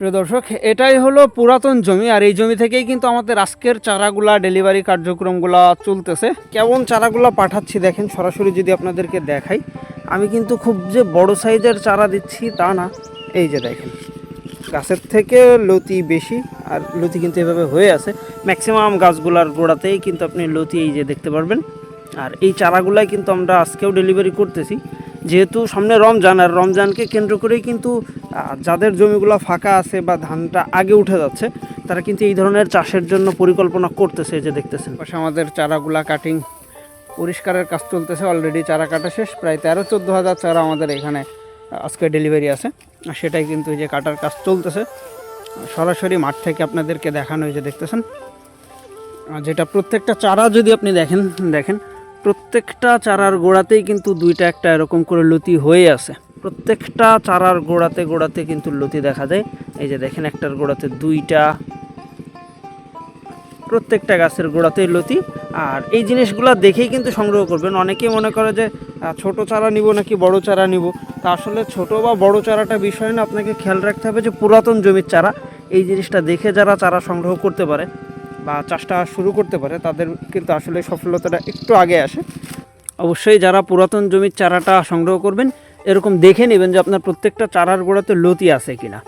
প্রিয় দর্শক, এটাই হলো পুরাতন জমি, আর এই জমি থেকেই কিন্তু আমাদের আজকের চারাগুলা ডেলিভারি কার্যক্রমগুলো চলতেছে। কেমন চারাগুলো পাঠাচ্ছি দেখেন, সরাসরি যদি আপনাদেরকে দেখাই, আমি কিন্তু খুব যে বড় সাইজের চারা দিচ্ছি তা না। এই যে দেখেন, গাছের থেকে লতি বেশি, আর লতি কিন্তু এভাবে হয়ে আছে। ম্যাক্সিমাম গাছগুলার গোড়াতেই কিন্তু আপনি লতি এই যে দেখতে পারবেন। আর এই চারাগুলাই কিন্তু আমরা আজকেও ডেলিভারি করতেছি, যেহেতু সামনে রমজান, আর রমজানকে কেন্দ্র করেই কিন্তু যাদের জমিগুলো ফাঁকা আছে বা ধানটা আগে উঠে যাচ্ছে, তারা কিন্তু এই ধরনের চাষের জন্য পরিকল্পনা করতেছে। যে দেখতেছেন পাশে আমাদের চারাগুলা কাটিং পরিষ্কারের কাজ চলতেছে। অলরেডি চারা কাটা শেষ, প্রায় 13-14 হাজার চারা আমাদের এখানে আজকে ডেলিভারি আছে, আর সেটাই কিন্তু এই যে কাটার কাজ চলতেছে। সরাসরি মাঠ থেকে আপনাদেরকে দেখানো, এই যে দেখতেছেন, যেটা প্রত্যেকটা চারা যদি আপনি দেখেন প্রত্যেকটা চারার গোড়াতেই কিন্তু দুইটা একটা এরকম করে লতি হয়ে আছে। প্রত্যেকটা চারার গোড়াতে কিন্তু লতি দেখা যায়। এই যে দেখেন, একটার গোড়াতে দুইটা, প্রত্যেকটা গাছের গোড়াতেই লতি। আর এই জিনিসগুলো দেখেই কিন্তু সংগ্রহ করবেন। অনেকেই মনে করে যে ছোট চারা নিব নাকি বড় চারা নিব, তা আসলে ছোট বা বড় চারাটা বিষয় না, আপনাকে খেয়াল রাখতে হবে যে পুরাতন জমির চারা। এই জিনিসটা দেখে যারা চারা সংগ্রহ করতে পারে বা চাষটা শুরু করতে পারে, তাদের কিন্তু আসলে সফলতাটা একটু আগে আসে। অবশ্যই যারা পুরাতন জমির চারাটা সংগ্রহ করবেন, এরকম দেখে নেবেন যে আপনার প্রত্যেকটা চারার গোড়াতে লতি আছে কিনা।